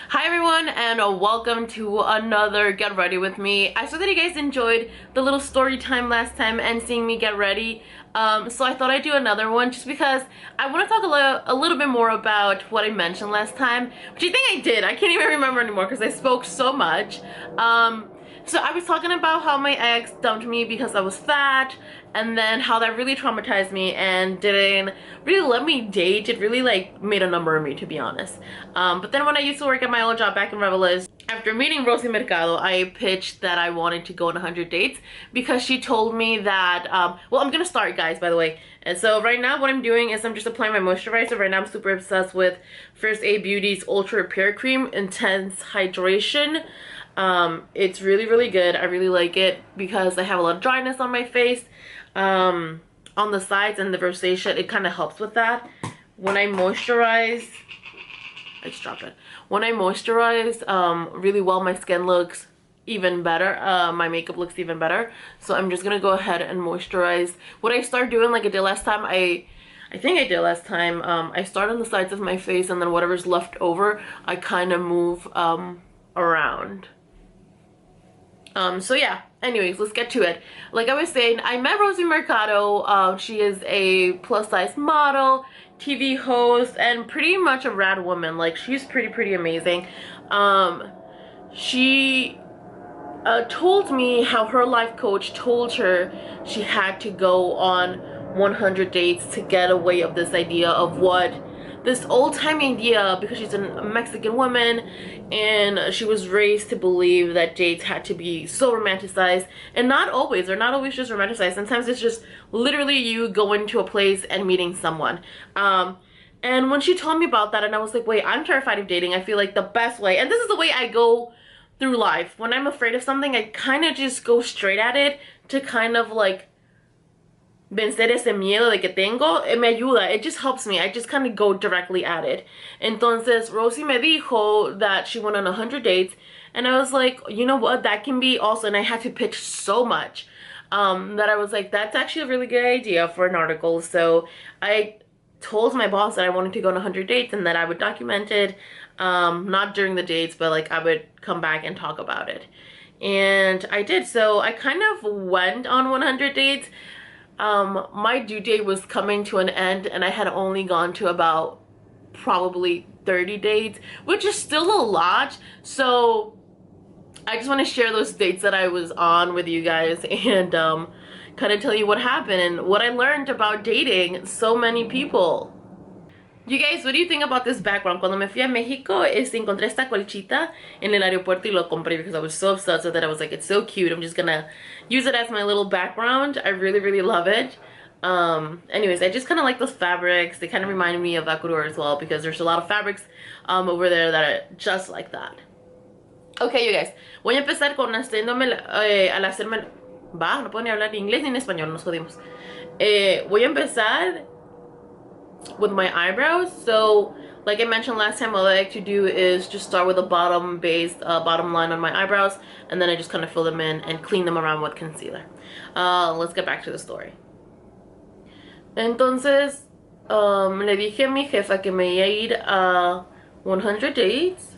Hi everyone, and welcome to another Get Ready with me. I saw that you guys enjoyed the little story time last time and seeing me get ready. So I thought I'd do another one just because I want to talk a little bit more about what I mentioned last time, which I think I did. I can't even remember anymore because I spoke so much. So I was talking about how my ex dumped me because I was fat, and then how that really traumatized me and didn't really let me date. It really like made a number of me, to be honest. But then when I used to work at my old job back in Reveles, after meeting Rosie Mercado, I pitched that I wanted to go on 100 dates because she told me that, well, I'm gonna start, guys, by the way. And so right now what I'm doing is I'm just applying my moisturizer. Right now I'm super obsessed with First Aid Beauty's Ultra Repair Cream Intense Hydration. It's really good. I really like it because I have a lot of dryness on my face, on the sides and the rosacea. It kind of helps with that. When I moisturize, I just dropped it. When I moisturize really well, my skin looks even better. My makeup looks even better. So I'm just gonna go ahead and moisturize. What I start doing, like I did last time, I think I did last time, I start on the sides of my face, and then whatever's left over, I kind of move around. So yeah, anyways, let's get to it. Like I was saying, I met Rosie Mercado. She is a plus size model, TV host, and pretty much a rad woman. Like, she's pretty amazing. She told me how her life coach told her she had to go on 100 dates to get away of this idea of what this old-time idea, because she's a Mexican woman and she was raised to believe that dates had to be so romanticized, and not always. They're not always just romanticized. Sometimes it's just literally you going to a place and meeting someone. And when she told me about that, and I was like, wait, I'm terrified of dating. I feel like the best way, and this is the way I go through life. When I'm afraid of something, I kind of just go straight at it to kind of like vencer ese miedo de que tengo. Me ayuda. It just helps me. I just kind of go directly at it. Entonces, Rosie me dijo that she went on 100 dates, and I was like, you know what, that can be also, and I had to pitch so much that I was like, that's actually a really good idea for an article. So I told my boss that I wanted to go on 100 dates and that I would document it, not during the dates, but like I would come back and talk about it. And I did. So I kind of went on 100 dates. My due date was coming to an end, and I had only gone to about probably 30 dates, which is still a lot. So I just want to share those dates that I was on with you guys, and kind of tell you what happened and what I learned about dating so many people. You guys, what do you think about this background? Cuando me fui a Mexico, encontré esta colchita en el aeropuerto y lo compré because I was so obsessed with it. I was like, it's so cute. I'm just gonna use it as my little background. I really love it. Anyways, I just kind of like those fabrics. They kind of remind me of Ecuador as well, because there's a lot of fabrics over there that are just like that. Okay, you guys, voy a empezar con haciéndome, al hacerme, no puedo ni hablar ni inglés ni en español, nos jodimos. Voy a empezar with my eyebrows. So like I mentioned last time, what I like to do is just start with a bottom line on my eyebrows, and then I just kind of fill them in and clean them around with concealer. Let's get back to the story. Entonces le dije a mi jefa que me iba a ir a 100 dates,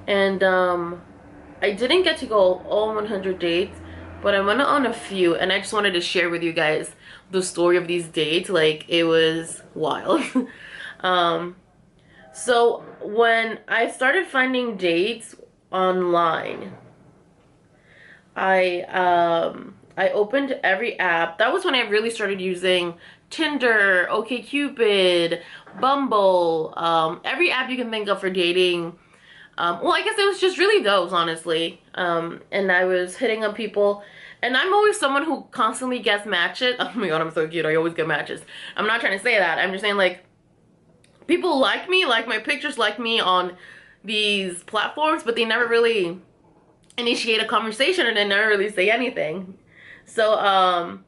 and I didn't get to go all 100 dates, but I went on a few, and I just wanted to share with you guys the story of these dates. Like, it was wild. So when I started finding dates online, I opened every app. That was when I really started using Tinder, OkCupid, Bumble, every app you can think of for dating. Well, I guess it was just really those, honestly. And I was hitting up people, and I'm always someone who constantly gets matches. Oh my god, I'm so cute. I always get matches. I'm not trying to say that. I'm just saying, like, people like me, like my pictures, like me on these platforms, but they never really initiate a conversation, and they never really say anything. So,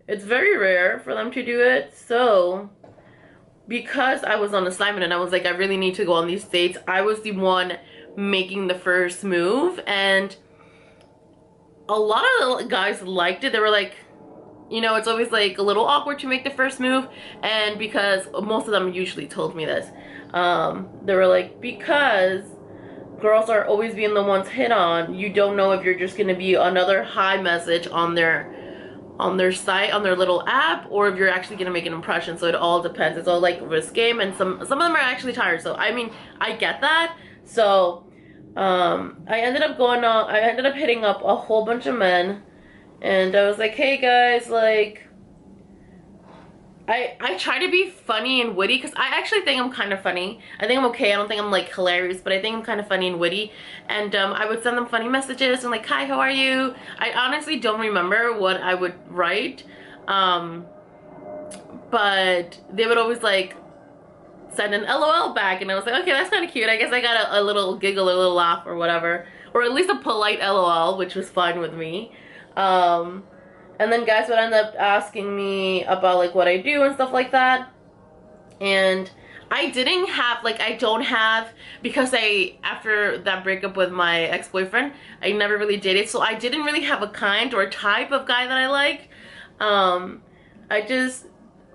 it's very rare for them to do it. So because I was on assignment and I was like, I really need to go on these dates, I was the one making the first move, and a lot of the guys liked it. They were like, you know, it's always like a little awkward to make the first move, and because most of them usually told me this, they were like, because girls are always being the ones hit on, you don't know if you're just gonna be another hi message on their site, on their little app, or if you're actually gonna make an impression. So it all depends. It's all like risk game, and some of them are actually tired. So I mean, I get that. So I ended up hitting up a whole bunch of men, and I was like, hey guys, like, I try to be funny and witty because I actually think I'm kind of funny. I think I'm okay. I don't think I'm like hilarious, but I think I'm kind of funny and witty. And I would send them funny messages and like, hi, how are you? I honestly don't remember what I would write, but they would always like send an LOL back, and I was like, okay, that's kind of cute. I guess I got a little giggle, a little laugh or whatever, or at least a polite LOL, which was fine with me. And then guys would end up asking me about like what I do and stuff like that. And I don't have, because after that breakup with my ex-boyfriend, I never really dated, so I didn't really have a kind or a type of guy that I like. I just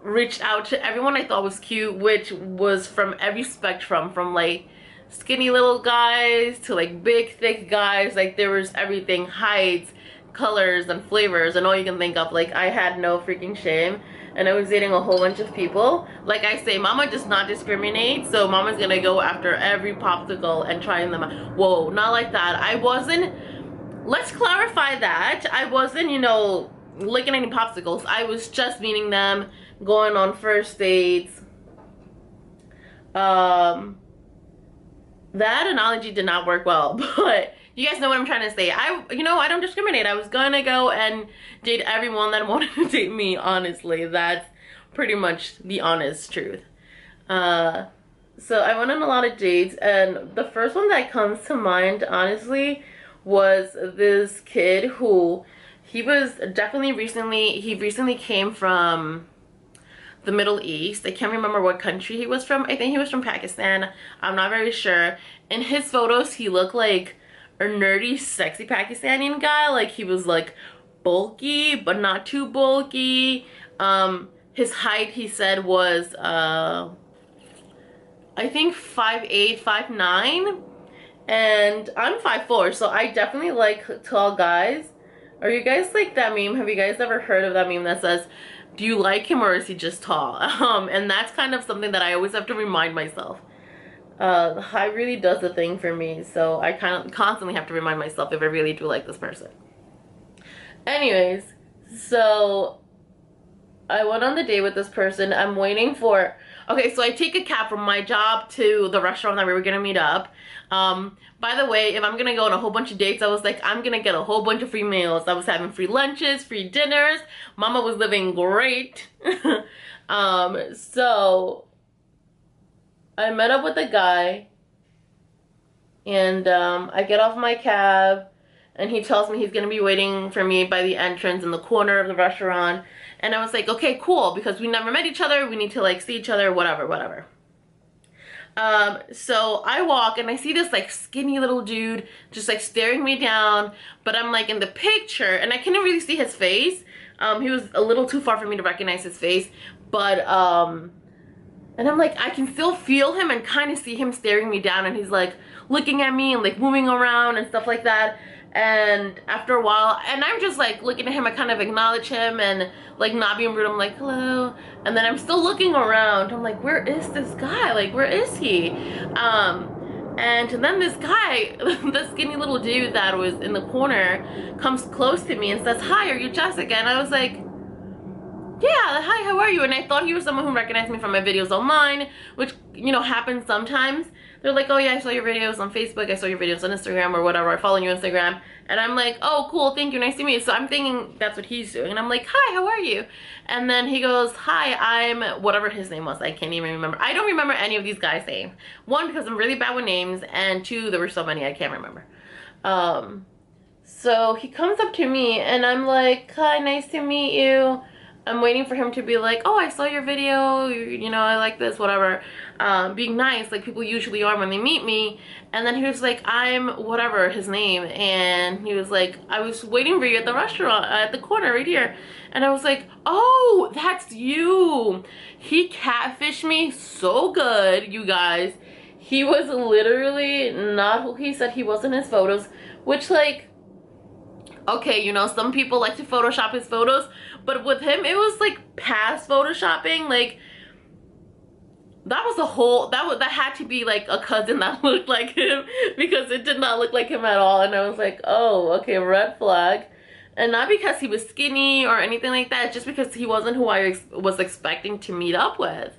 reached out to everyone I thought was cute, which was from every spectrum, from like skinny little guys to like big thick guys. Like there was everything, heights, colors, and flavors, and all you can think of. Like I had no freaking shame, and I was dating a whole bunch of people. Like I say, mama does not discriminate, so mama's gonna go after every popsicle and trying them out. Whoa, not like that. I wasn't, let's clarify that. I wasn't, you know, licking any popsicles. I was just meeting them, going on first dates. That analogy did not work well, but you guys know what I'm trying to say. I don't discriminate. I was gonna go and date everyone that wanted to date me, honestly. That's pretty much the honest truth. So I went on a lot of dates, and the first one that comes to mind, honestly, was this kid who, he recently came from the Middle East. I can't remember what country he was from. I think he was from Pakistan. I'm not very sure. In his photos, he looked like a nerdy, sexy Pakistani guy. Like he was like bulky, but not too bulky. His height, he said, was I think 5'8", 5'9", and I'm 5'4", so I definitely like tall guys. Are you guys like that meme? Have you guys ever heard of that meme that says, do you like him or is he just tall? And that's kind of something that I always have to remind myself. Height really does the thing for me, so I kind of constantly have to remind myself if I really do like this person. Anyways, so I went on the date with this person. I'm waiting for, okay, so I take a cab from my job to the restaurant that we were gonna meet up. By the way, if I'm gonna go on a whole bunch of dates, I was like, I'm gonna get a whole bunch of free meals. I was having free lunches, free dinners. Mama was living great. So I met up with a guy, and I get off my cab, and he tells me he's gonna be waiting for me by the entrance in the corner of the restaurant. And I was like, okay, cool, because we never met each other. We need to like see each other, whatever. So I walk and I see this like skinny little dude just like staring me down, but I'm like in the picture and I couldn't really see his face. He was a little too far for me to recognize his face, but and I'm like, I can still feel him and kind of see him staring me down, and he's like looking at me and like moving around and stuff like that. And after a while, and I'm just like looking at him, I kind of acknowledge him and like not being rude, I'm like, hello. And then I'm still looking around, I'm like, where is this guy? Like, where is he? And then this guy, the skinny little dude that was in the corner, comes close to me and says, hi, are you Jessica? And I was like, yeah, hi, how are you? And I thought he was someone who recognized me from my videos online, which, you know, happens sometimes. They're like, oh yeah, I saw your videos on Facebook, I saw your videos on Instagram or whatever, I follow you on Instagram. And I'm like, oh cool, thank you, nice to meet you. So I'm thinking that's what he's doing. And I'm like, hi, how are you? And then he goes, hi, I'm whatever his name was. I can't even remember. I don't remember any of these guys' names. One, because I'm really bad with names, and two, there were so many I can't remember. So he comes up to me and I'm like, hi, nice to meet you. I'm waiting for him to be like, oh, I saw your video, you know, I like this, whatever. Being nice, like people usually are when they meet me. And then he was like, I'm whatever his name. And he was like, I was waiting for you at the restaurant, at the corner right here. And I was like, oh, that's you. He catfished me so good, you guys. he was literally not who he said he was in his photos, which, like, okay, you know, some people like to Photoshop his photos, but with him, it was like past Photoshopping. Like, that was a whole, that had to be like a cousin that looked like him, because it did not look like him at all. And I was like, oh, okay, red flag. And not because he was skinny or anything like that, just because he wasn't who I was expecting to meet up with.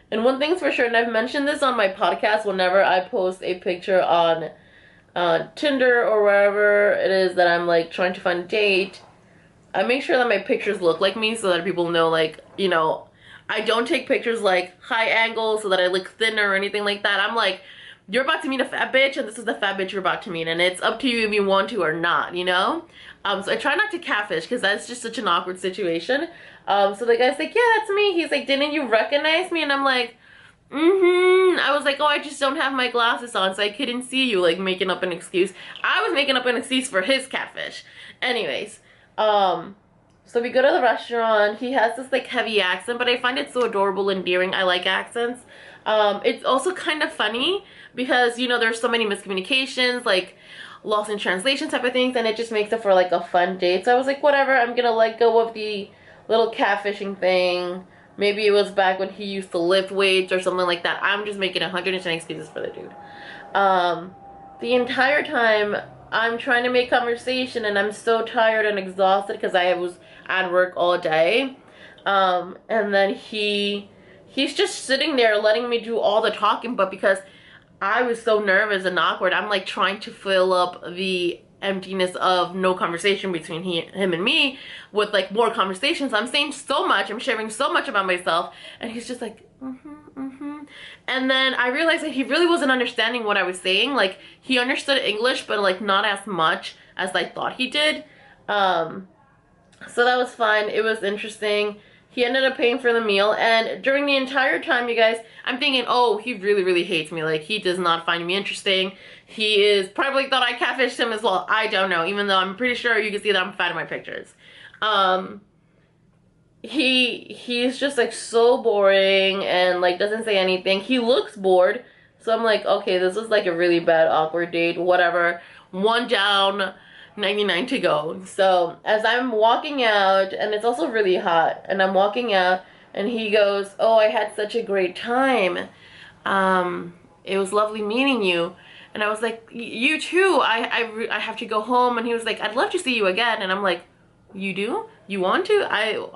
And one thing's for sure, and I've mentioned this on my podcast, whenever I post a picture on Tinder or wherever it is that I'm like trying to find a date, I make sure that my pictures look like me, so that people know, like, you know, I don't take pictures like high angle so that I look thinner or anything like that. I'm like, you're about to meet a fat bitch, and this is the fat bitch you're about to meet, and it's up to you if you want to or not, you know? So I try not to catfish, because that's just such an awkward situation. So the guy's like, yeah, that's me. He's like, didn't you recognize me? And I'm like, I was like, oh, I just don't have my glasses on, so I couldn't see you, like, making up an excuse. I was making up an excuse for his catfish. Anyways, so we go to the restaurant. He has this, like, heavy accent, but I find it so adorable and endearing. I like accents. It's also kind of funny because, you know, there's so many miscommunications, like lost in translation type of things, and it just makes it for like a fun date. So I was like, whatever, I'm gonna let go of the little catfishing thing. Maybe it was back when he used to lift weights or something like that. I'm just making 110 excuses for the dude. The entire time I'm trying to make conversation, and I'm so tired and exhausted because I was at work all day. And then he's just sitting there letting me do all the talking, but because I was so nervous and awkward, I'm like trying to fill up the emptiness of no conversation between him and me with like more conversations. I'm saying so much, I'm sharing so much about myself, and he's just like, and then I realized that he really wasn't understanding what I was saying. Like, he understood English, but like not as much as I thought he did. So that was fun. It was interesting. He ended up paying for the meal, and during the entire time, you guys, I'm thinking, oh, he really, really hates me. Like, he does not find me interesting. He is probably thought I catfished him as well. I don't know, even though I'm pretty sure you can see that I'm fat in my pictures. He's just like so boring and like doesn't say anything. He looks bored, so I'm like, okay, this is like a really bad awkward date, whatever. One down, 99 to go. So as I'm walking out, and it's also really hot, and I'm walking out, and he goes, oh, I had such a great time. It was lovely meeting you. And I was like, you too. I have to go home. And he was like, I'd love to see you again. And I'm like, you do? You want to?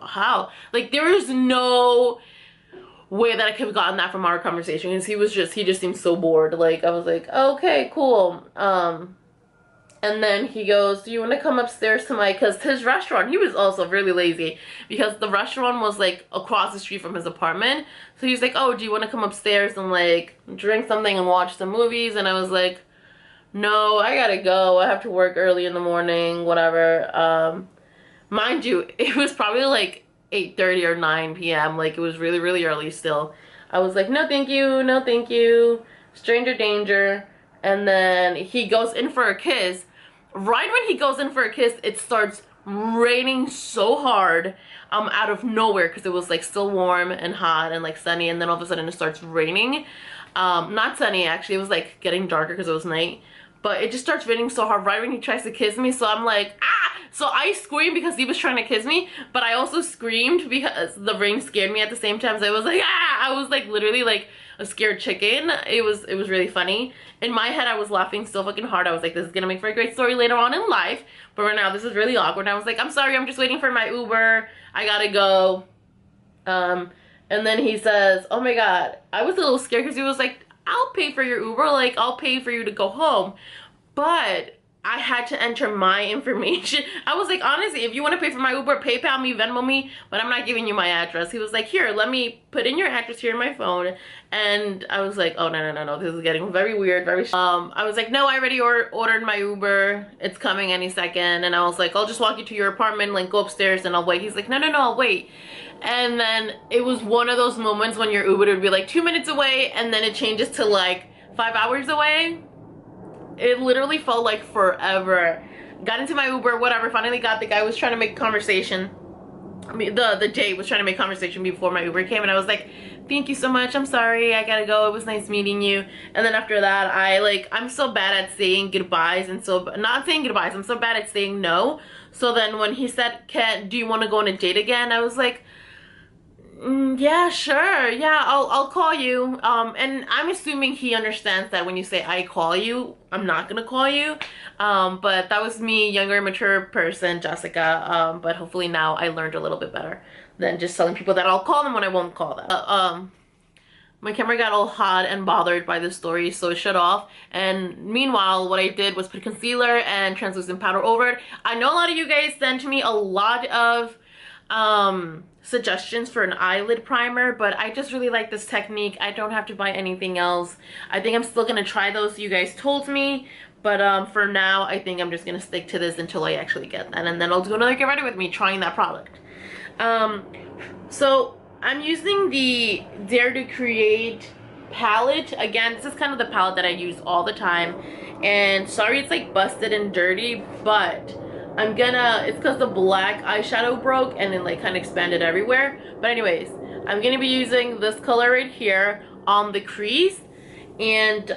How? Like, there was no way that I could have gotten that from our conversation, because he just seemed so bored. Like, I was like, okay, cool. And then he goes, do you want to come upstairs to because his restaurant, he was also really lazy, because the restaurant was like across the street from his apartment. So he was like, oh, do you want to come upstairs and like drink something and watch some movies? And I was like, no, I gotta go. I have to work early in the morning, whatever. Mind you, it was probably like 8:30 or 9 p.m. Like, it was really, really early still. I was like, no, thank you. No, thank you. Stranger danger. And then he goes in for a kiss. Right when he goes in for a kiss, it starts raining so hard out of nowhere, because it was like still warm and hot and like sunny, and then all of a sudden it starts raining. Not sunny, actually. It was like getting darker because it was night, but it just starts raining so hard right when he tries to kiss me. So I'm like, ah! So I screamed because he was trying to kiss me, but I also screamed because the rain scared me at the same time. So I was like, ah! I was like literally like a scared chicken. It was really funny. In my head, I was laughing so fucking hard. I was like, this is gonna make for a great story later on in life, but right now this is really awkward. And I was like, I'm sorry, I'm just waiting for my Uber, I gotta go. And then he says, oh my god. I was a little scared because he was like, I'll pay for your Uber, like I'll pay for you to go home, but I had to enter my information. I was like, honestly, if you want to pay for my Uber, PayPal me, Venmo me, but I'm not giving you my address. He was like, here, let me put in your address here in my phone. And I was like, oh, no, this is getting very weird, I was like, no, I already ordered my Uber. It's coming any second. And I was like, I'll just walk you to your apartment, like go upstairs and I'll wait. He's like, no, I'll wait. And then it was one of those moments when your Uber would be like 2 minutes away, and then it changes to like 5 hours away. It literally felt like forever. Got into my Uber, whatever, finally got the guy was trying to make conversation. I mean, the date was trying to make conversation before my Uber came, and I was like, thank you so much, I'm sorry, I gotta go, it was nice meeting you. And then after that, I'm so bad at saying goodbyes, and so, not saying goodbyes, I'm so bad at saying no. So then when he said, do you want to go on a date again? I was like, yeah, sure, yeah, I'll call you. And I'm assuming he understands that when you say I call you, I'm not gonna call you. But that was me, younger, mature person, Jessica. But hopefully now I learned a little bit better than just telling people that I'll call them when I won't call them. My camera got all hot and bothered by this story, so it shut off. And meanwhile, what I did was put concealer and translucent powder over it. I know a lot of you guys sent me a lot of suggestions for an eyelid primer, but I just really like this technique. I don't have to buy anything else. I think I'm still gonna try those you guys told me, but for now, I think I'm just gonna stick to this until I actually get that, and then I'll do another Get Ready With Me trying that product. So I'm using the Dare to Create palette. Again, this is kind of the palette that I use all the time, and sorry it's like busted and dirty, but it's because the black eyeshadow broke and then like kind of expanded everywhere. But anyways, I'm gonna be using this color right here on the crease, and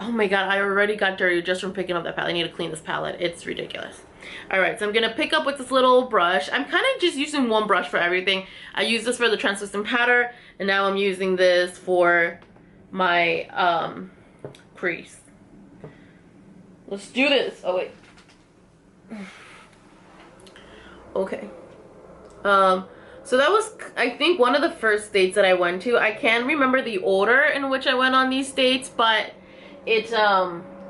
oh my god, I already got dirty just from picking up that palette. I need to clean this palette, it's ridiculous. Alright, so I'm gonna pick up with this little brush. I'm kind of just using one brush for everything. I used this for the translucent powder, and now I'm using this for my crease. Let's do this. Oh wait. Okay. So that was, I think, one of the first dates that I went to. I can't remember the order in which I went on these dates, but it's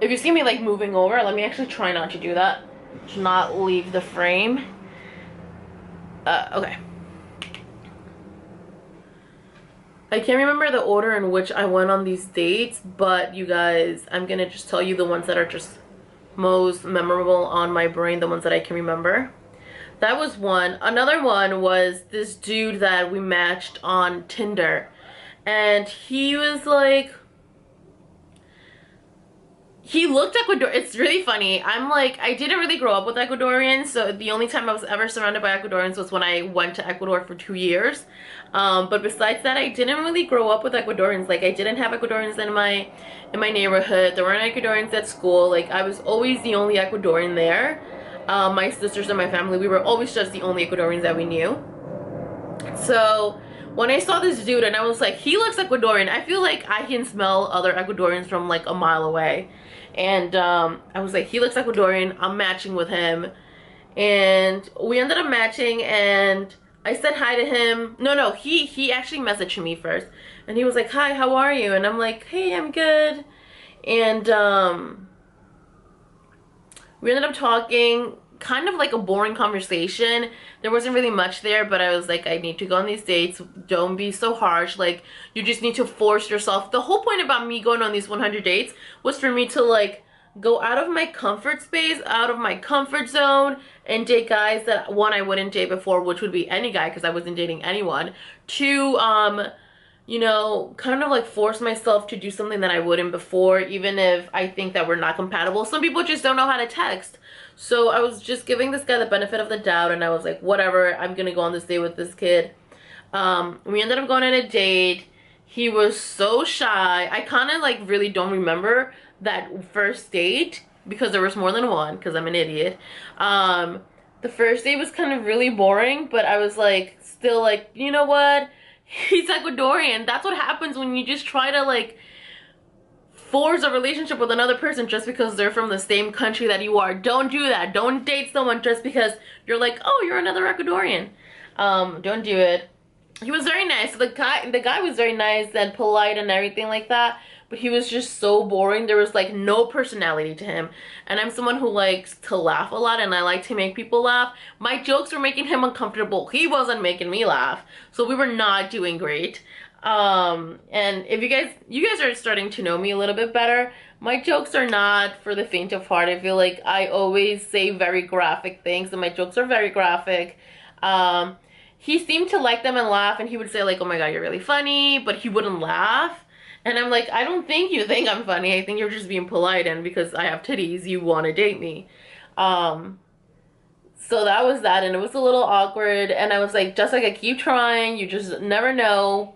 if you see me like moving over, let me actually try not to do that, to not leave the frame. Okay. I can't remember the order in which I went on these dates, but you guys, I'm gonna just tell you the ones that are just most memorable on my brain, the ones that I can remember. That was one. Another one was this dude that we matched on Tinder, and he was like, he looked Ecuadorian. It's really funny. I'm like, I didn't really grow up with Ecuadorians, so the only time I was ever surrounded by Ecuadorians was when I went to Ecuador for 2 years. But besides that, I didn't really grow up with Ecuadorians. Like, I didn't have Ecuadorians in my neighborhood. There weren't Ecuadorians at school. Like, I was always the only Ecuadorian there. My sisters and my family, we were always just the only Ecuadorians that we knew. So when I saw this dude and I was like, he looks Ecuadorian, I feel like I can smell other Ecuadorians from like a mile away. And I was like, he looks Ecuadorian, I'm matching with him. And we ended up matching, and I said hi to him. No, he actually messaged me first, and he was like, hi, how are you? And I'm like, hey, I'm good. And we ended up talking, kind of like a boring conversation. There wasn't really much there, but I was like, I need to go on these dates. Don't be so harsh. Like, you just need to force yourself. The whole point about me going on these 100 dates was for me to like go out of my comfort space, out of my comfort zone, and date guys that, one, I wouldn't date before, which would be any guy because I wasn't dating anyone. Two, you know, kind of like force myself to do something that I wouldn't before, even if I think that we're not compatible. Some people just don't know how to text. So I was just giving this guy the benefit of the doubt, and I was like, whatever, I'm gonna go on this date with this kid. We ended up going on a date. He was so shy. I kind of like really don't remember that first date because there was more than one, because I'm an idiot. The first date was kind of really boring, but I was like, still like, you know what? He's Ecuadorian. That's what happens when you just try to like force a relationship with another person just because they're from the same country that you are. Don't do that. Don't date someone just because you're like, oh, you're another Ecuadorian. Don't do it. He was very nice. The guy was very nice and polite and everything like that, but he was just so boring. There was like no personality to him, and I'm someone who likes to laugh a lot, and I like to make people laugh. My jokes were making him uncomfortable. He wasn't making me laugh, so we were not doing great. And if you guys are starting to know me a little bit better, my jokes are not for the faint of heart. I feel like I always say very graphic things, and my jokes are very graphic. He seemed to like them and laugh, and he would say like, oh my god, you're really funny, but he wouldn't laugh. And I'm like, I don't think you think I'm funny. I think you're just being polite, and because I have titties, you want to date me. So that was that, and it was a little awkward, and I was like, Jessica, keep trying, you just never know.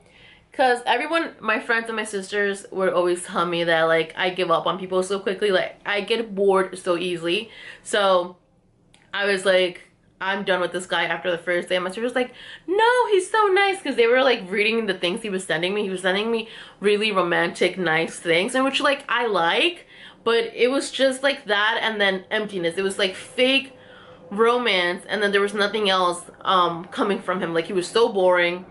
Because everyone, my friends and my sisters would always tell me that, like, I give up on people so quickly. Like, I get bored so easily. So I was like, I'm done with this guy after the first day. And my sister was like, no, he's so nice. Because they were, like, reading the things he was sending me. He was sending me really romantic, nice things. And which, like, I like. But it was just, like, that and then emptiness. It was, like, fake romance. And then there was nothing else coming from him. Like, he was so boring.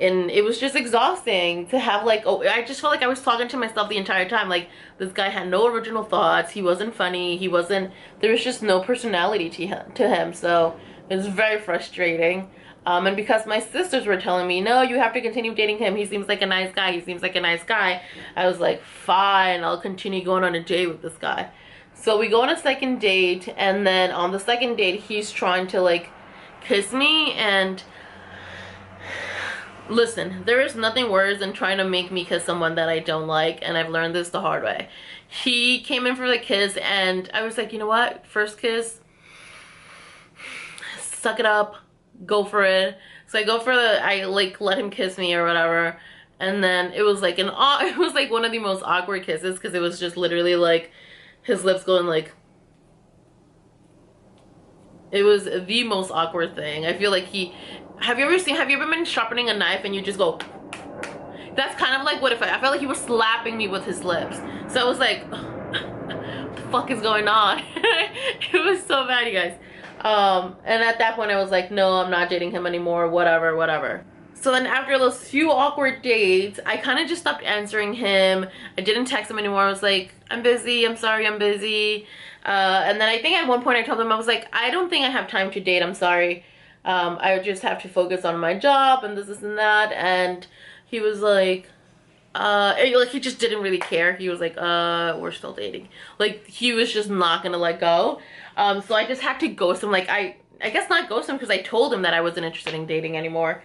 And it was just exhausting to have, like, oh, I just felt like I was talking to myself the entire time. Like, this guy had no original thoughts. He wasn't funny. He wasn't, there was just no personality to him. So it was very frustrating. And because my sisters were telling me, no, you have to continue dating him. He seems like a nice guy. He seems like a nice guy. I was like, fine, I'll continue going on a date with this guy. So we go on a second date. And then on the second date, he's trying to, like, kiss me. And listen, there is nothing worse than trying to make me kiss someone that I don't like, and I've learned this the hard way. He came in for the kiss, and I was like, you know what? First kiss, suck it up, go for it. So I go for I like let him kiss me or whatever, and then it was like it was like one of the most awkward kisses because it was just literally like his lips going like. It was the most awkward thing. I feel like have you ever been sharpening a knife and you just go, that's kind of like what if I felt like he was slapping me with his lips. So I was like, what the fuck is going on? It was so bad, you guys. And at that point I was like, no, I'm not dating him anymore, whatever. So then after those few awkward dates, I kind of just stopped answering him. I didn't text him anymore. I was like, I'm busy, I'm sorry, I'm busy. And then I think at one point I told him, I was like, I don't think I have time to date, I'm sorry. I would just have to focus on my job and this and that. And he was like he just didn't really care. He was like, we're still dating. Like, he was just not gonna let go. So I just had to ghost him. Like, I guess not ghost him because I told him that I wasn't interested in dating anymore.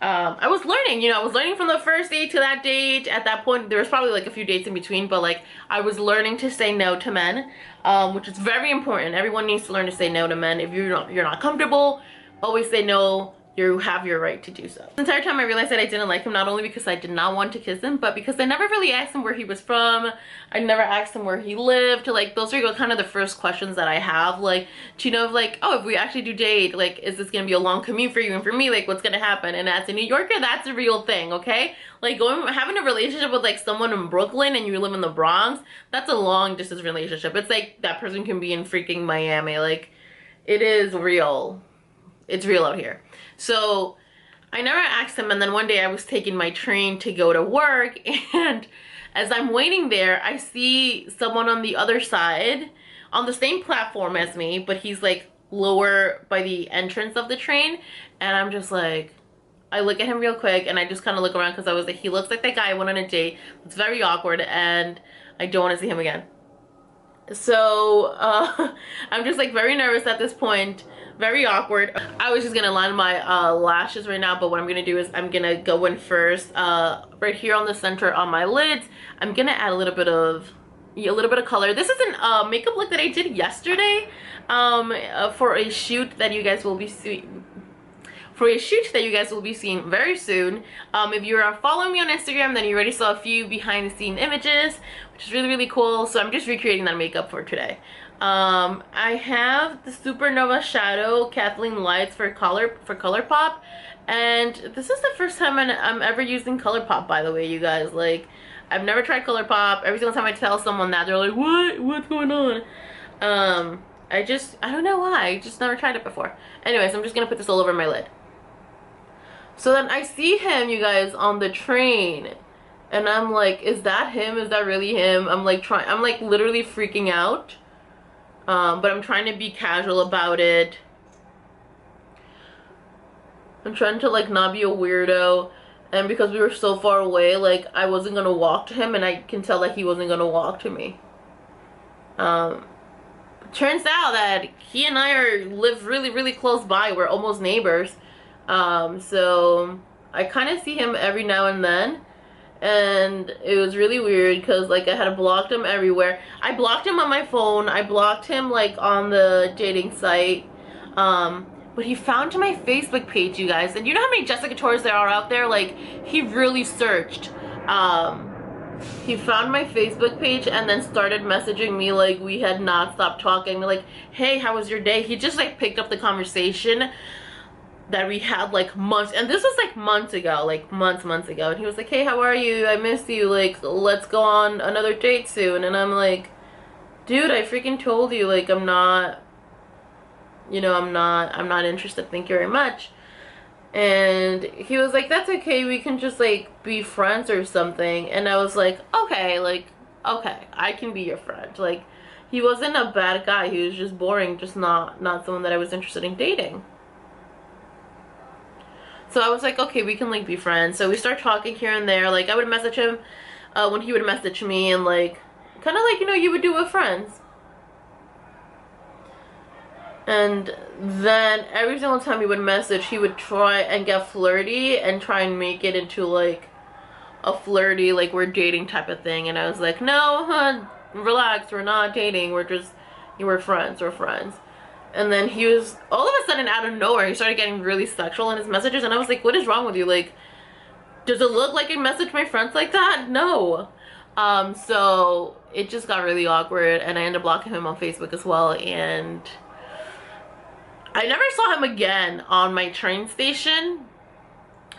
I was learning, you know, I was learning from the first date to that date. At that point, there was probably like a few dates in between, but like I was learning to say no to men, which is very important. Everyone needs to learn to say no to men. If you're not comfortable, always say no. You have your right to do so. The entire time I realized that I didn't like him, not only because I did not want to kiss him, but because I never really asked him where he was from. I never asked him where he lived. Like, those are kind of the first questions that I have, like, to know, like, oh, if we actually do date, like, is this gonna be a long commute for you and for me? Like, what's gonna happen? And as a New Yorker, that's a real thing, okay? Like, having a relationship with like someone in Brooklyn and you live in the Bronx, that's a long distance relationship. It's like that person can be in freaking Miami. Like, it is real. It's real out here. So I never asked him, and then one day I was taking my train to go to work, and as I'm waiting there, I see someone on the other side on the same platform as me, but he's like lower by the entrance of the train, and I'm just like, I look at him real quick and I just kind of look around because I was like, he looks like that guy I went on a date. It's very awkward and I don't want to see him again. So I'm just like very nervous at this point, very awkward. I was just gonna line my lashes right now, but what I'm gonna do is I'm gonna go in first right here on the center on my lids. I'm gonna add a little bit of color. This is a makeup look that I did yesterday for a shoot that you guys will be seeing. Very soon. If you are following me on Instagram, then you already saw a few behind the scene images, which is really cool. So I'm just recreating that makeup for today. I have the Supernova Shadow Kathleen Lights for ColourPop, and this is the first time I'm ever using ColourPop, by the way, you guys. Like, I've never tried ColourPop. Every single time I tell someone that, they're like, what's going on? I don't know why, I just never tried it before. Anyways, I'm just gonna put this all over my lid. So then I see him, you guys, on the train, and I'm like, is that him? Is that really him? I'm like literally freaking out. But I'm trying to be casual about it. I'm trying to like not be a weirdo, and because we were so far away, like I wasn't gonna walk to him, and I can tell that he wasn't gonna walk to me. Turns out that he and I live really close by. We're almost neighbors. So I kind of see him every now and then, and it was really weird because like I had blocked him everywhere. I blocked him on my phone. I blocked him like on the dating site. But he found my Facebook page, you guys, and you know how many Jessica Torres there are out there? Like, he really searched. He found my Facebook page and then started messaging me like we had not stopped talking. Like, hey, how was your day? He just like picked up the conversation that we had like months, and this was like months ago, like months ago, and he was like, hey, how are you? I miss you, like, let's go on another date soon. And I'm like, dude, I freaking told you, like, I'm not, you know, I'm not interested, thank you very much. And he was like, that's okay, we can just like be friends or something. And I was like, okay, like, okay, I can be your friend. Like, he wasn't a bad guy, he was just boring, just not someone that I was interested in dating. So I was like, okay, we can like be friends. So we start talking here and there. Like, I would message him when he would message me, and like, kind of like, you know, you would do with friends. And then every single time he would message, he would try and get flirty and try and make it into like a flirty, like, we're dating type of thing. And I was like, no, relax, we're not dating, we're friends, we're friends. And then he was, all of a sudden, out of nowhere, he started getting really sexual in his messages. And I was like, what is wrong with you? Like, does it look like I message my friends like that? No. So it just got really awkward, and I ended up blocking him on Facebook as well. And I never saw him again on my train station.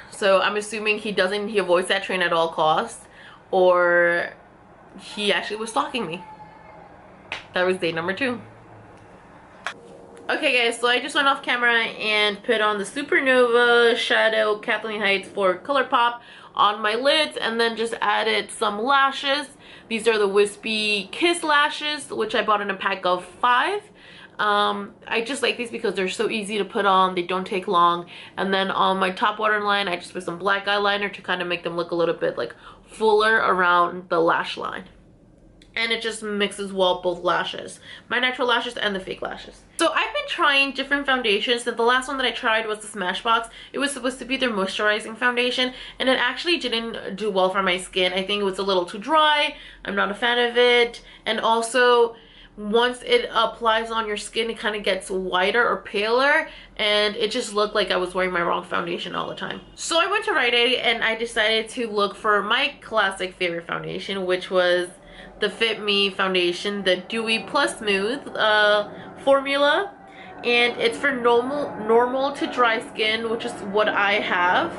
So I'm assuming he avoids that train at all costs, or he actually was stalking me. That was date number 2. Okay guys, so I just went off camera and put on the Supernova Shadow Kathleen Heights for ColourPop on my lids, and then just added some lashes. These are the Wispy Kiss lashes, which I bought in a pack of 5. I just like these because they're so easy to put on, they don't take long. And then on my top waterline, I just put some black eyeliner to kind of make them look a little bit like fuller around the lash line. And it just mixes well both lashes, my natural lashes and the fake lashes. So I've been trying different foundations, and the last one that I tried was the Smashbox. It was supposed to be their moisturizing foundation, and it actually didn't do well for my skin. I think it was a little too dry. I'm not a fan of it. And also, once it applies on your skin, it kind of gets whiter or paler, and it just looked like I was wearing my wrong foundation all the time. So I went to Rite Aid and I decided to look for my classic favorite foundation, which was the Fit Me foundation, the Dewy Plus Smooth formula. And it's for normal to dry skin, which is what I have.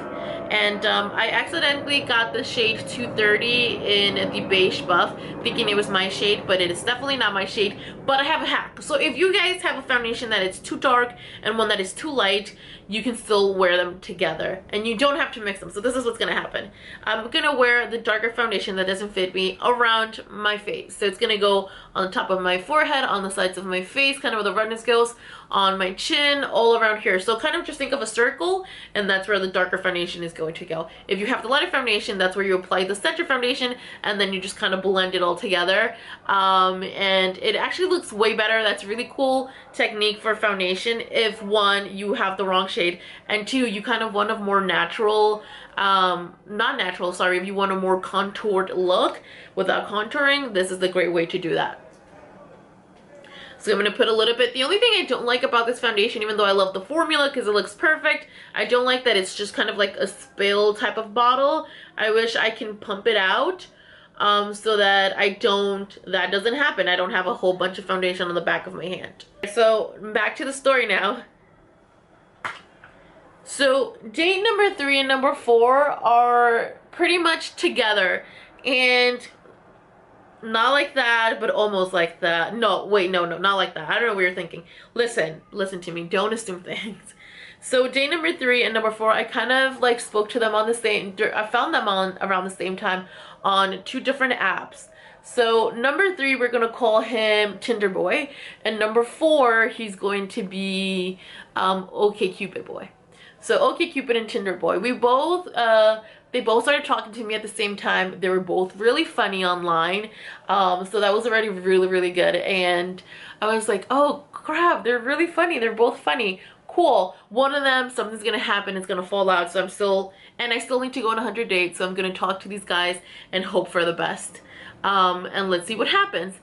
And I accidentally got the shade 230 in the beige buff, thinking it was my shade, but it is definitely not my shade. But I have a hack. So if you guys have a foundation that is too dark and one that is too light, you can still wear them together, and you don't have to mix them. So this is what's gonna happen. I'm gonna wear the darker foundation that doesn't fit me around my face. So it's gonna go on the top of my forehead, on the sides of my face, kind of where the redness goes, on my chin, all around here. So kind of just think of a circle, and that's where the darker foundation is going to go. If you have the lighter foundation, that's where you apply the center foundation, and then you just kind of blend it all together. And it actually looks way better. That's a really cool technique for foundation if, one, you have the wrong shade, and 2, you kind of want a more natural, not natural, sorry, if you want a more contoured look without contouring, this is the great way to do that. So I'm going to put a little bit. The only thing I don't like about this foundation, even though I love the formula because it looks perfect, I don't like that it's just kind of like a spill type of bottle. I wish I can pump it out so that that doesn't happen. I don't have a whole bunch of foundation on the back of my hand. So back to the story now. So date number 3 and number 4 are pretty much together, and not like that, but almost like that. No, wait, no, not like that. I don't know what you're thinking. Listen to me. Don't assume things. So day number 3 and number 4, I kind of like spoke to them on the same, I found them on around the same time on 2 different apps. So number 3, we're going to call him Tinder Boy, and number 4, he's going to be OkCupid Boy. So OkCupid and Tinder Boy, we both they both started talking to me at the same time. They were both really funny online, so that was already really good. And I was like, oh crap, they're really funny, they're both funny, cool. One of them, something's gonna happen, it's gonna fall out. So I still need to go on 100 dates, so I'm gonna talk to these guys and hope for the best, and let's see what happens.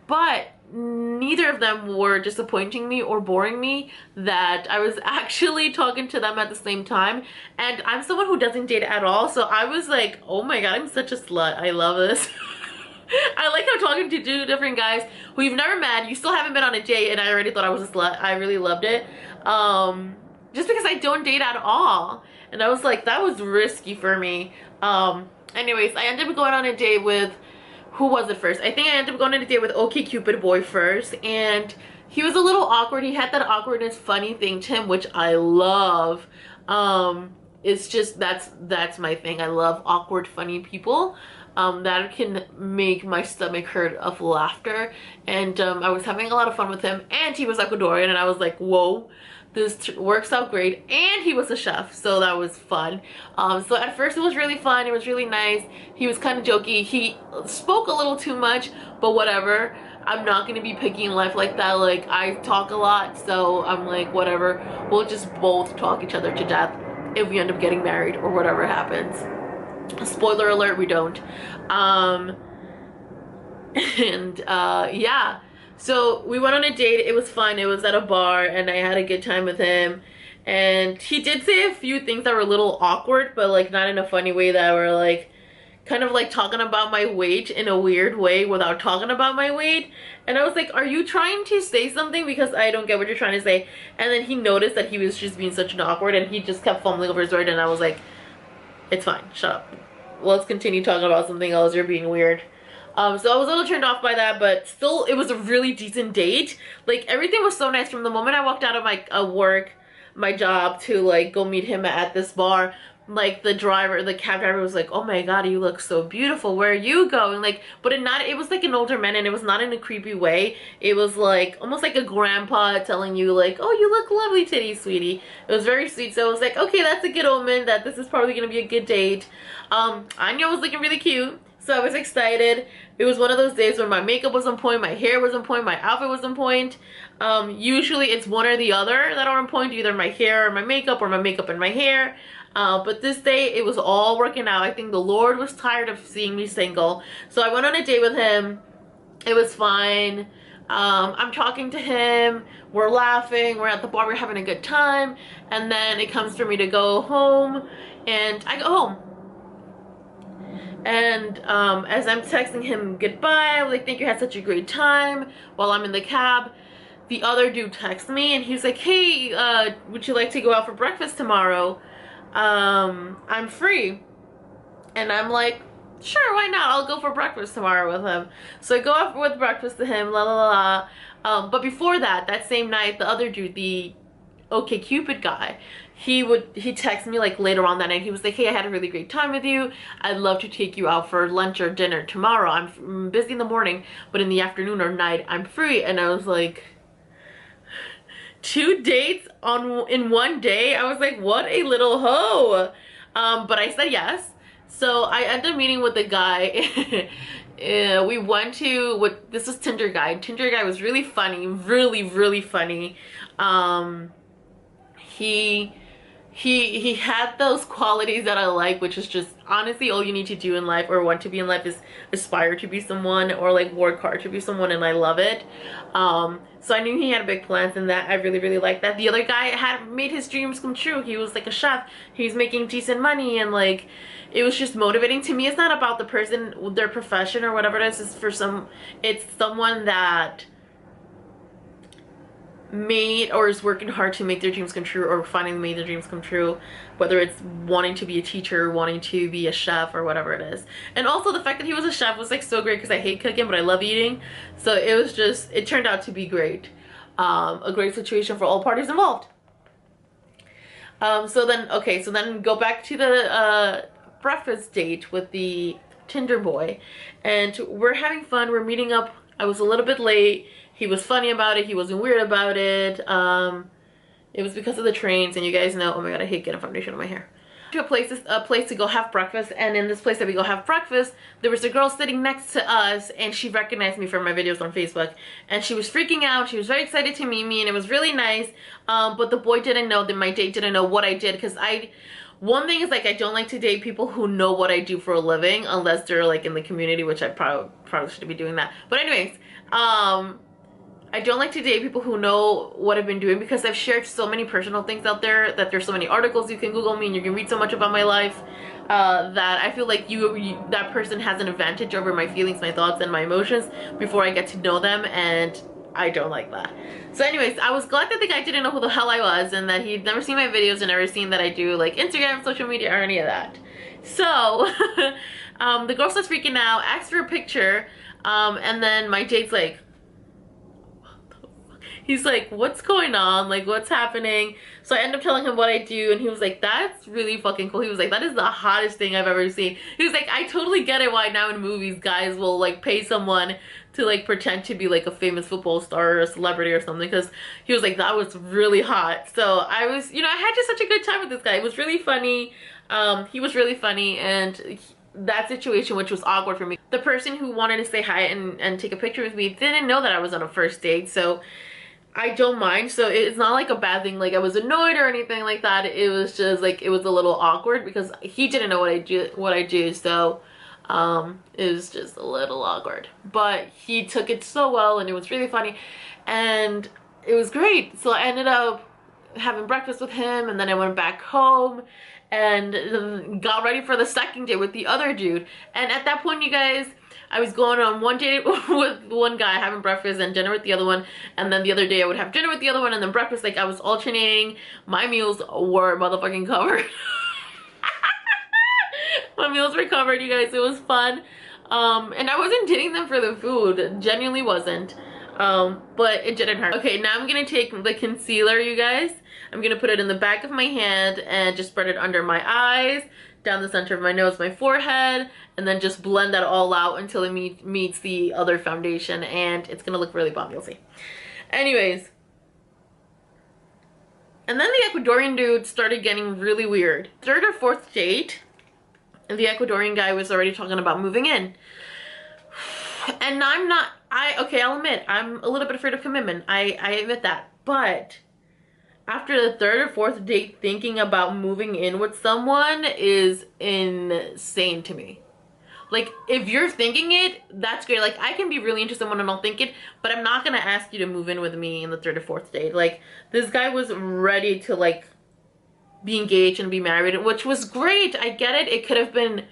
but neither of them were disappointing me or boring me, that I was actually talking to them at the same time. And I'm someone who doesn't date at all, so I was like, oh my god, I'm such a slut. I love this. I like how talking to two different guys who you've never met, you still haven't been on a date, and I already thought I was a slut. I really loved it. Just because I don't date at all. And I was like, that was risky for me. Anyways, I ended up going on a date with, who was it first? I think I ended up going on a date with OkCupid boy first, and he was a little awkward. He had that awkwardness funny thing to him, which I love. It's just, that's my thing. I love awkward funny people. That can make my stomach hurt of laughter. And I was having a lot of fun with him, and he was Ecuadorian, and I was like, whoa, this works out great. And he was a chef, so that was fun. So at first it was really fun, it was really nice. He was kind of jokey, he spoke a little too much, but whatever. I'm not gonna be picky in life like that. Like, I talk a lot, so I'm like, whatever, we'll just both talk each other to death if we end up getting married or whatever happens. Spoiler alert, we don't. Yeah, so we went on a date. It was fun. It was at a bar, and I had a good time with him. And he did say a few things that were a little awkward, but like not in a funny way, that were like kind of like talking about my weight in a weird way without talking about my weight. And I was like, are you trying to say something? Because I don't get what you're trying to say. And then he noticed that he was just being such an awkward, and he just kept fumbling over his word, and I was like, it's fine, shut up. Let's continue talking about something else. You're being weird. So I was a little turned off by that, but still, it was a really decent date. Like, everything was so nice from the moment I walked out of my my job, to like go meet him at this bar. Like, the cab driver was like, oh my god, you look so beautiful, where are you going? Like, but it was like an older man, and it was not in a creepy way. It was like almost like a grandpa telling you like, oh, you look lovely today, sweetie. It was very sweet. So I was like, okay, that's a good omen that this is probably gonna be a good date. Anya was looking really cute, so I was excited. It was one of those days when my makeup was on point, my hair was on point, my outfit was on point. Usually it's one or the other that are on point, either my hair or my makeup, or my makeup and my hair. But this day, it was all working out. I think the Lord was tired of seeing me single. So I went on a date with him. It was fine. I'm talking to him. We're laughing. We're at the bar. We're having a good time. And then it comes for me to go home. And I go home. And as I'm texting him goodbye, I was like, thank you, had such a great time. While I'm in the cab, the other dude texts me, and he was like, hey, would you like to go out for breakfast tomorrow? I'm free. And I'm like, sure, why not? I'll go for breakfast tomorrow with him. So I go out with breakfast to him, la la la. But before that same night, the other dude, the OkCupid guy, he texted me like later on that night. He was like, hey, I had a really great time with you. I'd love to take you out for lunch or dinner tomorrow. I'm busy in the morning, but in the afternoon or night, I'm free. And I was like, 2 dates in one day? I was like, what a little hoe. But I said yes. So I ended up meeting with the guy. We went to this was Tinder guy. Tinder guy was really funny, really funny. He had those qualities that I like, which is just honestly all you need to do in life, or want to be in life, is aspire to be someone, or like work hard to be someone, and I love it. So I knew he had big plans, and that I really liked that. The other guy had made his dreams come true. He was like a chef. He was making decent money, and like it was just motivating to me. It's not about the person, their profession or whatever it is. It's someone that made or is working hard to make their dreams come true, or finally made their dreams come true, whether it's wanting to be a teacher, wanting to be a chef, or whatever it is. And also the fact that he was a chef was like so great, because I hate cooking but I love eating, so it was just, it turned out to be great. A great situation for all parties involved. So then go back to the breakfast date with the Tinder boy, and we're having fun, we're meeting up. I was a little bit late. He was funny about it. He wasn't weird about it. It was because of the trains, and you guys know, oh my god, I hate getting foundation on my hair. To a place to go have breakfast, and in this place that we go have breakfast, there was a girl sitting next to us, and she recognized me from my videos on Facebook, and she was freaking out. She was very excited to meet me, and it was really nice. But the boy didn't know, that my date didn't know what I did, because one thing is like I don't like to date people who know what I do for a living unless they're like in the community, which I probably shouldn't be doing that. But anyways, I don't like to date people who know what I've been doing, because I've shared so many personal things out there that there's so many articles you can Google me and you can read so much about my life, that I feel like that person has an advantage over my feelings, my thoughts, and my emotions before I get to know them, and I don't like that. So anyways, I was glad that the guy didn't know who the hell I was, and that he'd never seen my videos and never seen that I do like Instagram, social media, or any of that. So the girl starts freaking out, asks for a picture, and then my date's like, he's like, what's going on? Like, what's happening? So I end up telling him what I do, and he was like, that's really fucking cool. He was like, that is the hottest thing I've ever seen. He was like, I totally get it why now in movies guys will like pay someone to like pretend to be like a famous football star or a celebrity or something, because he was like, that was really hot. So I was, you know, I had just such a good time with this guy. It was really funny. He was really funny, and that situation, which was awkward for me, the person who wanted to say hi and take a picture with me didn't know that I was on a first date, so I don't mind. So it's not like a bad thing, like I was annoyed or anything like that. It was just like, it was a little awkward because he didn't know what I do, so it was just a little awkward. But he took it so well, and it was really funny, and it was great. So I ended up having breakfast with him, and then I went back home and got ready for the second date with the other dude. And at that point, you guys, I was going on one date with one guy, having breakfast and dinner with the other one, and then the other day I would have dinner with the other one and then breakfast. Like, I was alternating. My meals were motherfucking covered. My meals were covered, you guys. It was fun. And I wasn't dating them for the food. Genuinely wasn't. But it didn't hurt. Okay, now I'm gonna take the concealer, you guys. I'm gonna put it in the back of my hand and just spread it under my eyes, down the center of my nose, my forehead, and then just blend that all out until it meets the other foundation, and it's gonna look really bomb, you'll see. Anyways, and then the Ecuadorian dude started getting really weird. Third or fourth date, and the Ecuadorian guy was already talking about moving in. And I'll admit, I'm a little bit afraid of commitment. I admit that. But after the third or fourth date, thinking about moving in with someone is insane to me. Like, if you're thinking it, that's great. Like, I can be really into someone and I'll think it, but I'm not gonna ask you to move in with me in the third or fourth date. Like, this guy was ready to like be engaged and be married, which was great. I get it. It could have been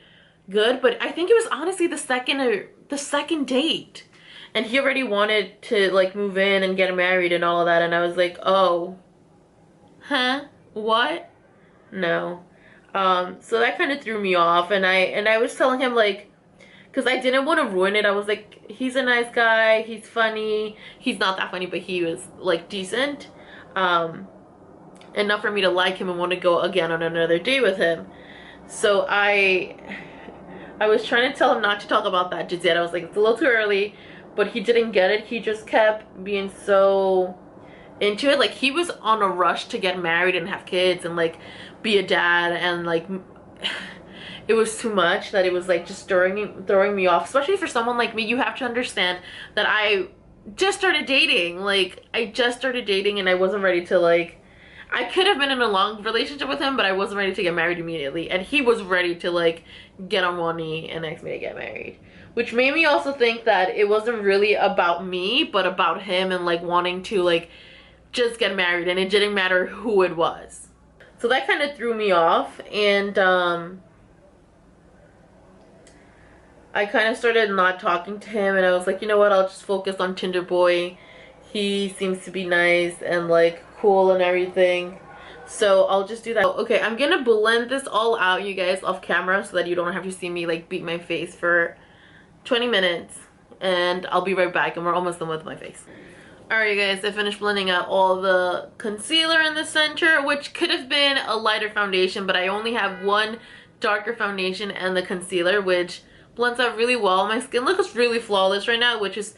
good, but I think it was honestly the second date, and he already wanted to like move in and get married and all of that, and I was like, oh, huh, what? No. So that kind of threw me off, and I was telling him, like, because I didn't want to ruin it. I was like, he's a nice guy, he's funny. He's not that funny, but he was like decent, enough for me to like him and want to go again on another date with him. So I was trying to tell him not to talk about that just yet. I was like, it's a little too early, but he didn't get it. He just kept being so into it. Like, he was on a rush to get married and have kids and like be a dad, and like it was too much, that it was like just throwing me off, especially for someone like me. You have to understand that I just started dating. Like, I just started dating, and I wasn't ready to like, I could have been in a long relationship with him, but I wasn't ready to get married immediately, and he was ready to like get on one knee and ask me to get married, which made me also think that it wasn't really about me, but about him, and like wanting to like just get married, and it didn't matter who it was. So that kind of threw me off, and I kind of started not talking to him, and I was like, you know what, I'll just focus on Tinder Boy. He seems to be nice and like cool and everything, so I'll just do that. Okay, I'm gonna blend this all out, you guys, off camera, so that you don't have to see me like beat my face for 20 minutes, and I'll be right back, and we're almost done with my face. Alright, guys, I finished blending out all the concealer in the center, which could have been a lighter foundation, but I only have one darker foundation and the concealer, which blends out really well. My skin looks really flawless right now, which is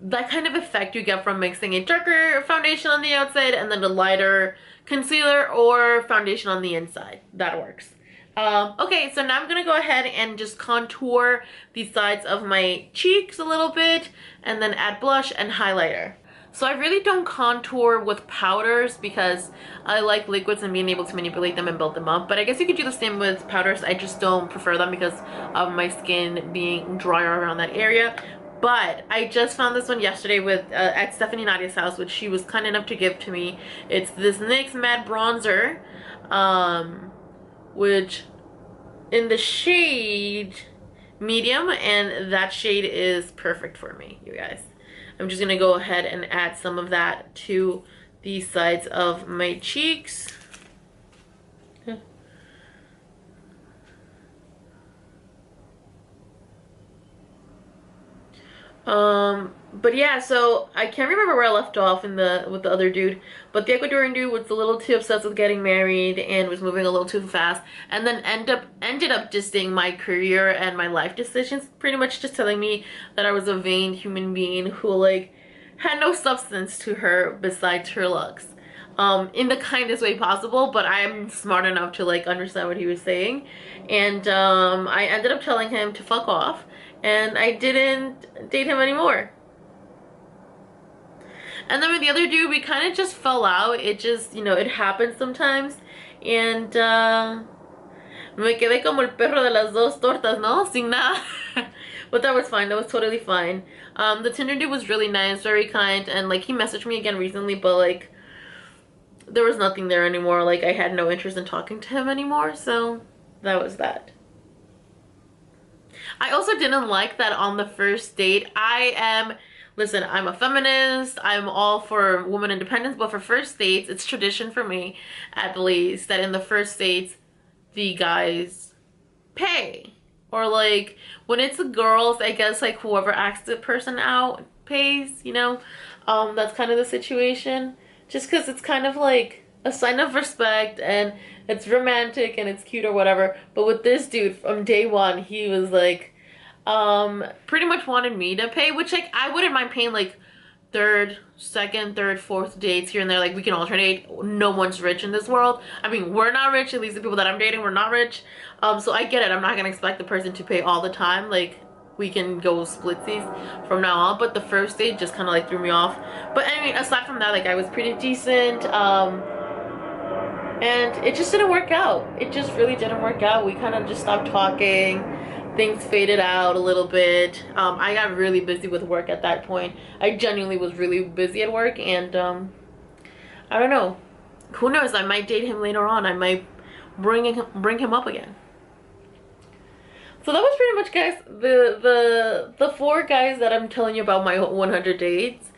that kind of effect you get from mixing a darker foundation on the outside and then a lighter concealer or foundation on the inside. That works. Okay, so now I'm gonna go ahead and just contour the sides of my cheeks a little bit, and then add blush and highlighter. So I really don't contour with powders because I like liquids and being able to manipulate them and build them up. But I guess you could do the same with powders. I just don't prefer them because of my skin being drier around that area. But I just found this one yesterday with at Stephanie Nadia's house, which she was kind enough to give to me. It's this NYX Matte Bronzer, which in the shade medium, and that shade is perfect for me, you guys. I'm just gonna go ahead and add some of that to the sides of my cheeks. But yeah, so I can't remember where I left off with the other dude, but the Ecuadorian dude was a little too obsessed with getting married and was moving a little too fast, and then ended up dissing my career and my life decisions, pretty much just telling me that I was a vain human being who like had no substance to her besides her looks. In the kindest way possible, but I'm smart enough to like understand what he was saying, and I ended up telling him to fuck off, and I didn't date him anymore. And then with the other dude, we kind of just fell out. It just, you know, it happens sometimes, and me quedé como el perro de las dos tortas, no? Sin nada. But that was fine. That was totally fine. The Tinder dude was really nice, very kind, and like he messaged me again recently, but like there was nothing there anymore. Like I had no interest in talking to him anymore, so that was that. I also didn't like that on the first date. Listen, I'm a feminist, I'm all for woman independence, but for first dates, it's tradition for me, at least, that in the first dates, the guys pay. Or like, when it's the girls, I guess like whoever asks the person out pays, you know? That's kind of the situation. Just because it's kind of like a sign of respect and it's romantic and it's cute or whatever. But with this dude, from day one, he was like, pretty much wanted me to pay, which like I wouldn't mind paying like second, third, fourth dates here and there. Like we can alternate. No one's rich in this world. I mean, we're not rich, at least the people that I'm dating, we're not rich. So I get it. I'm not gonna expect the person to pay all the time. Like we can go splitsies from now on, but the first date just kind of like threw me off. But I mean, aside from that, like I was pretty decent, and it just didn't work out. It just really didn't work out. We kind of just stopped talking. Things faded out a little bit. I got really busy with work at that point. I genuinely was really busy at work, and I don't know. Who knows? I might date him later on. I might bring him up again. So that was pretty much, guys, the 4 guys that I'm telling you about my 100 dates.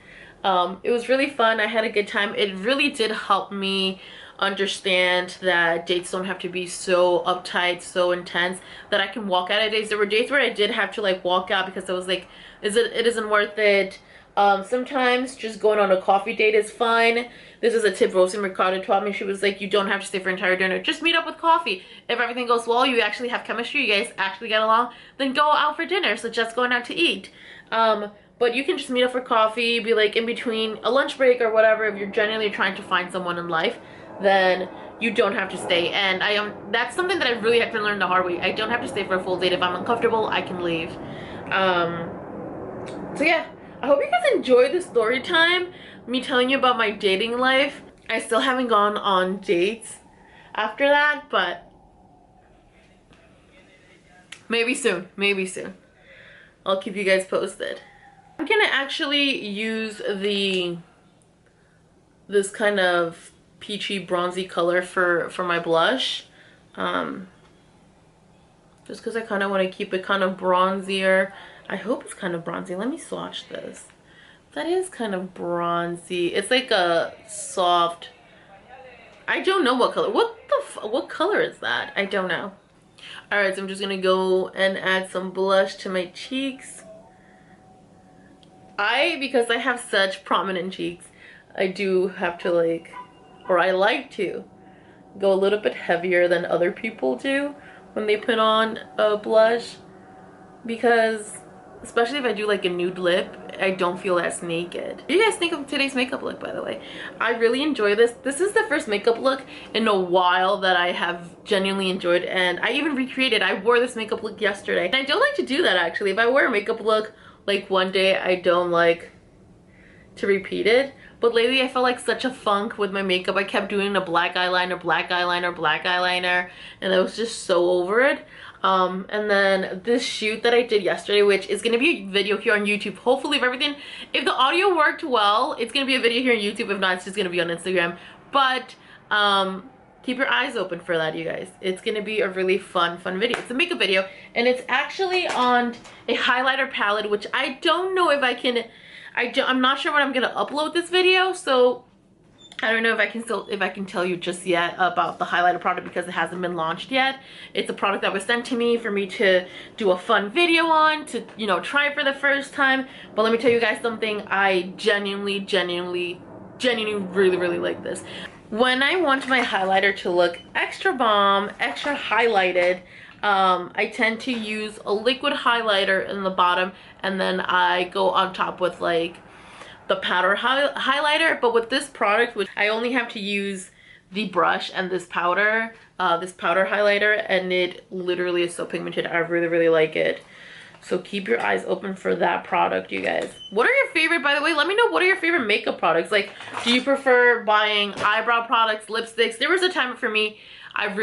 It was really fun. I had a good time. It really did help me understand that dates don't have to be so uptight, so intense, that I can walk out of dates. There were dates where I did have to like walk out because I was like, it isn't worth it. Sometimes just going on a coffee date is fine. This is a tip Rosie Mercado taught me. She was like, you don't have to stay for an entire dinner. Just meet up with coffee. If everything goes well, you actually have chemistry, you guys actually get along, then go out for dinner. So just going out to eat. But you can just meet up for coffee, be like in between a lunch break or whatever. If you're genuinely trying to find someone in life, then you don't have to stay. And that's something that I really had to learn the hard way. I don't have to stay for a full date. If I'm uncomfortable, I can leave. So yeah, I hope you guys enjoyed the story time, me telling you about my dating life. I still haven't gone on dates after that, but maybe soon, maybe soon. I'll keep you guys posted. I'm gonna actually use this kind of peachy bronzy color for my blush, just because I kind of want to keep it kind of bronzier. I hope it's kind of bronzy. Let me swatch this. That is kind of bronzy. It's like a soft, I don't know what color. What color is that? I don't know. All right, so I'm just gonna go and add some blush to my cheeks. Because I have such prominent cheeks, I do have to like, or I like to go a little bit heavier than other people do when they put on a blush, because especially if I do like a nude lip, I don't feel as naked. What do you guys think of today's makeup look, by the way? I really enjoy this. This is the first makeup look in a while that I have genuinely enjoyed, and I even recreated. I wore this makeup look yesterday, and I don't like to do that actually. If I wear a makeup look like one day I don't like, to repeat it. But lately I felt like such a funk with my makeup. I kept doing the black eyeliner, black eyeliner, black eyeliner, and I was just so over it. And then this shoot that I did yesterday, which is gonna be a video here on YouTube. Hopefully if the audio worked well, it's gonna be a video here on YouTube. If not, it's just gonna be on Instagram. But keep your eyes open for that, you guys. It's gonna be a really fun video. It's a makeup video, and it's actually on a highlighter palette, which I don't know if I can, I'm not sure when I'm gonna upload this video, so I don't know if I can tell you just yet about the highlighter product because it hasn't been launched yet. It's a product that was sent to me for me to do a fun video on, to, you know, try for the first time. But let me tell you guys something, I genuinely really like this. When I want my highlighter to look extra bomb, extra highlighted, I tend to use a liquid highlighter in the bottom, and then I go on top with like the powder highlighter. But with this product, which I only have to use the brush and this powder highlighter, and it literally is so pigmented. I really like it. So keep your eyes open for that product, you guys. What are your favorite, by the way, let me know, what are your favorite makeup products? Like, do you prefer buying eyebrow products, lipsticks? There was a time for me, I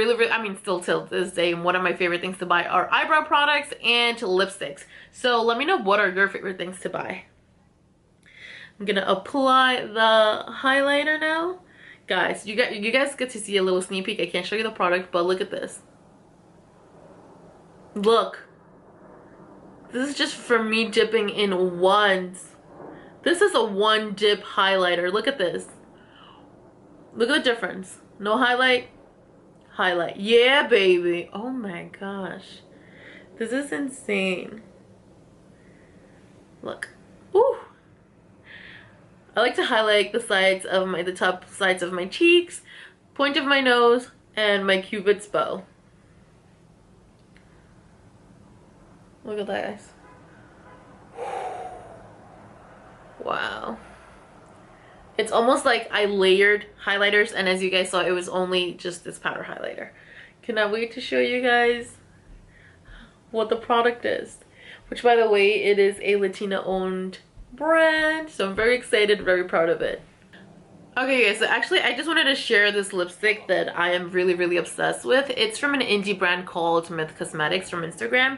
mean, still till this day, one of my favorite things to buy are eyebrow products and lipsticks. So let me know, what are your favorite things to buy? I'm gonna apply the highlighter now. Guys, you guys get to see a little sneak peek. I can't show you the product, but look at this. Look. This is just for me dipping in ones. This is a one dip highlighter. Look at this. Look at the difference. No highlight, highlight. Yeah, baby. Oh my gosh. This is insane. Look. Ooh. I like to highlight the sides of the top sides of my cheeks, point of my nose, and my Cupid's bow. Look at that, guys. Wow. It's almost like I layered highlighters, and as you guys saw, it was only just this powder highlighter. Cannot wait to show you guys what the product is. Which, by the way, it is a Latina-owned brand, so I'm very excited, very proud of it. Okay guys, so actually I just wanted to share this lipstick that I am really obsessed with. It's from an indie brand called Myth Cosmetics from Instagram.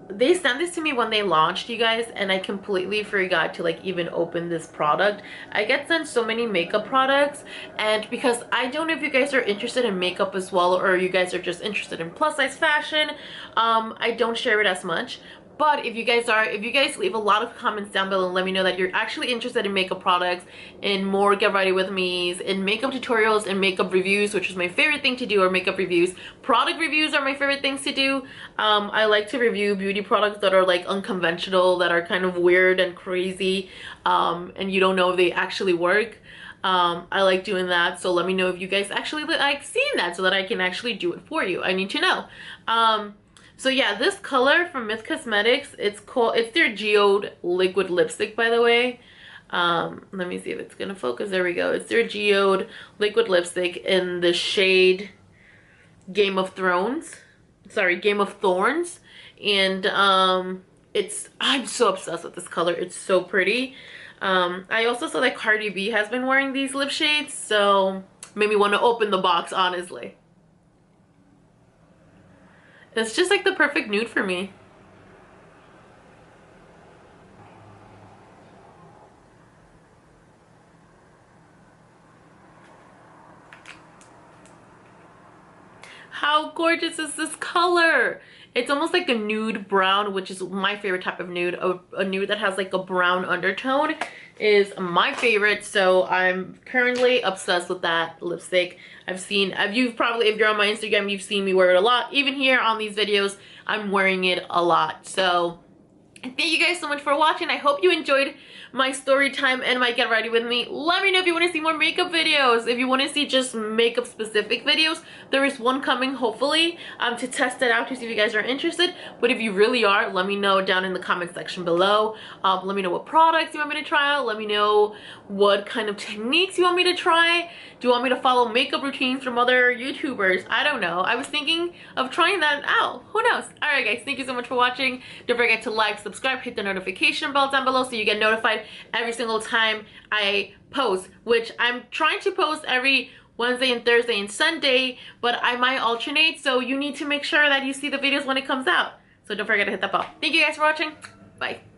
They sent this to me when they launched, you guys, and I completely forgot to like even open this product. I get sent so many makeup products, and because I don't know if you guys are interested in makeup as well, or you guys are just interested in plus size fashion, I don't share it as much. But if you guys leave a lot of comments down below and let me know that you're actually interested in makeup products, in more get ready with me's, in makeup tutorials and makeup reviews, which is my favorite thing to do, or makeup reviews. Product reviews are my favorite things to do. I like to review beauty products that are like unconventional, that are kind of weird and crazy, and you don't know if they actually work. I like doing that, so let me know if you guys actually like seeing that so that I can actually do it for you. I need to know. So yeah, this color from Myth Cosmetics, it's their Geode liquid lipstick, by the way. Let me see if it's gonna focus. There we go. It's their Geode liquid lipstick in the shade Game of Thorns. And I'm so obsessed with this color. It's so pretty. I also saw that Cardi B has been wearing these lip shades, so made me want to open the box, honestly. It's just like the perfect nude for me. How gorgeous is this color? It's almost like a nude brown, which is my favorite type of nude. A nude that has like a brown undertone is my favorite, so I'm currently obsessed with that lipstick. If you're on my Instagram, you've seen me wear it a lot. Even here on these videos, I'm wearing it a lot. So thank you guys so much for watching. I hope you enjoyed my story time and my get ready with me. Let me know if you want to see more makeup videos. If you want to see just makeup specific videos, there is one coming, hopefully, to test it out to see if you guys are interested. But if you really are, let me know down in the comment section below. Let me know what products you want me to try out. Let me know what kind of techniques you want me to try. Do you want me to follow makeup routines from other YouTubers? I don't know. I was thinking of trying that out. Who knows? Alright guys, thank you so much for watching. Don't forget to like, subscribe, subscribe, hit the notification bell down below so you get notified every single time I post, which I'm trying to post every Wednesday and Thursday and Sunday, but I might alternate, so you need to make sure that you see the videos when it comes out. So don't forget to hit that bell. Thank you guys for watching. Bye.